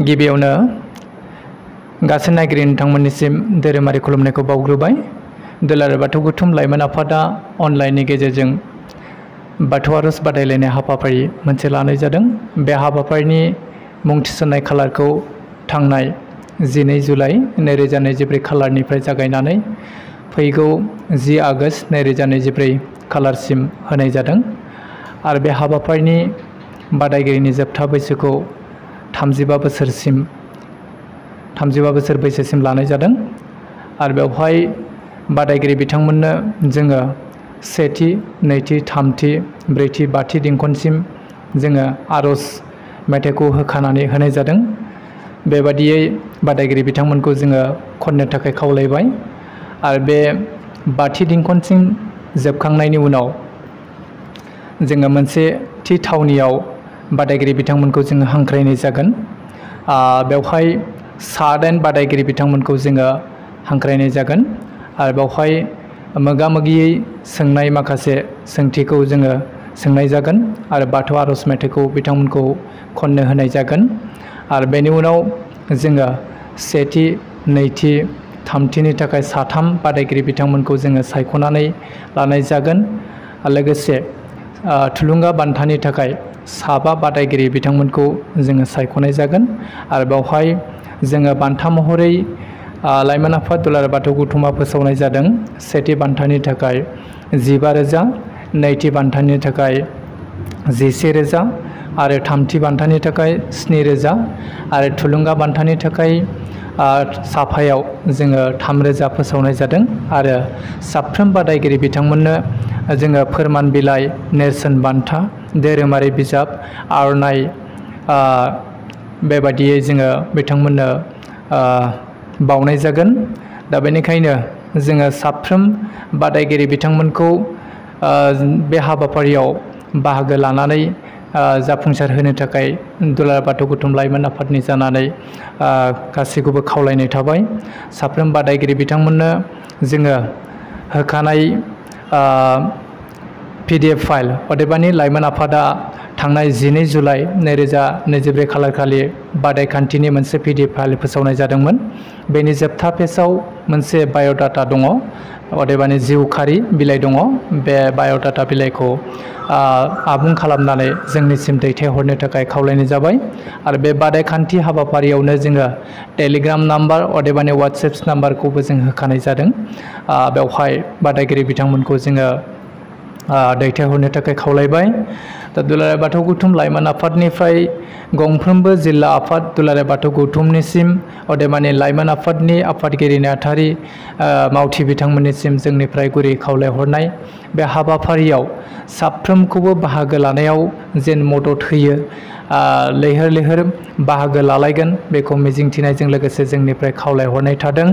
गिबियावनो गासै नायगिरि नोंथांमोननिसिम धोरोमारि खुलुमनायखौ बावग्रोबाय। दुलाराय बाथौ गौथुम लाइमोन आफादा अनलाइननि गेजेरजों बाथौ आर'ज बादायलायनाय हाबाफारि मोनसे लानाय जादों। बे हाबाफारिनि मुं थिसननाय खालारखौ थांनाय 12 जुलाइ 2024 खालारनिफ्राय जागायनानै फैगौ 10 आगष्ट 2024 खालारसिम होनाय जादों आरो बे हाबाफारिनि बादायगिरिनि जोबथा बैसोखौ 35 बोसोर बैसोसिम लानाय जादों आरो बेवहाय बादायगिरि बिथांमोननो जोङो सेथि, नैथि, थामथि, ब्रैथि, बाथि दिंखनसिम जोङो आर'ज मेथाइखौ होखानानै होनाय जादों। बेबादियै बादायगिरि बिथांमोनखौ जोङो खननो थाखाय खावलायबाय आरो बे बाथि दिंखनसिम जोबखांनायनि उनाव जोङो मोनसे थि थावनियाव बादायगिरि बिथांमोनखौ जोङो हांख्रायनाय जागोन। बेवहाय 7 बादायगिरि बिथांमोनखौ जोङो हांख्रायनाय जागोन आरो बेवहाय मोगा-मोगियै सोंनाय माखासे सोंथिखौ जोङो सोंनाय जागोन आरो बाथौ आर'ज मेथाइखौ बिथांमोनखौ खननो होनाय जागोन आरो बेनि उनाव जोङो सेथि, नैथि, थामथिनि थाखाय 3 बादायगिरि बिथांमोनखौ जोङो सायख'नानै लानाय जागोन। लोगोसे थुलुंगा बान्थानि थाखाय 5 बादायगिरि बिथांमोनखौ जोङो सायख'नाय जागोन आरो बेवहाय जोङो बान्था महरै लाइमोन आफाद दुलाराय बाथौ गौथुमा फोसावनाय जादों। सेथि बान्थानि थाखाय 15,000, नैथि बान्थानि थाखाय 11,000 आरो थामथि बान्थानि थाखाय 7,000 आरो थुलुंगा बान्थानि थाखाय साफायाव जोङो 3,000 फोसावनाय जादों आरो साफ्रोम बादायगिरि बिथांमोननो जोङो फोरमान बिलाइ, नेरसोन बान्था, धोरोमारि बिजाब, आर'नाइ बेबादियै जोङो बिथांमोननो बावनाय जागोन। दा बेनिखायनो जोङो साफ्रोम बादायगिरि बिथांमोनखौ बे हाबाफारियाव बाहागो लानानै जाफुंसार होनो थाखाय दुलाराय बाथौ गौथुम लाइमोन आफादनि जानानै गासैखौबो खावलायनाय थाबाय। साफ्रोम बादायगिरि बिथांमोननो जोङो होखानाय PDF फाइल अदेबानि लाइमोन आफादा थांनाय 12 जुलाइ 2024 खालारखालि बादायखान्थिनि मोनसे PDF फाइल फोसावनाय जादोंमोन। बेनि जोबथा पेजआव मोनसे बाय'डाटा दङ, अदेबानि जिउखारि बिलाइ दङ। बे बाय'डाटा बिलाइखौ आबुं खालामनानै जोंनिसिम दैथायहरनो थाखाय खावलायनाय जाबाय आरो बे बादायखान्थि हाबाफारियावनो जोङो टेलिग्राम नाम्बार अदेबानि वाट्सएप नाम्बारखौबो जों होखानाय जादों। बेवहाय बादायगिरि बिथांमोनखौ जोङो दैथायहरनो थाखाय खावलायबाय। दा दुलाराय बाथौ गौथुम लाइमोन आफादनिफ्राय गंफ्रोमबो जिल्ला आफाद दुलाराय बाथौ गौथुमनिसिम अदेबानि लाइमोन आफादनि आफादगिरि नेहाथारि मावथि बिथांमोननिसिम जोंनिफ्राय गुरै खावलायहरनाय बे हाबाफारियाव साफ्रोमखौबो बाहागो लानायाव जेन मदद होयो, लैहोर लैहोर बाहागो लालायगोन बेखौ मिजिंथिनायजों लोगोसे जोंनिफ्राय खावलायहरनाय थादों।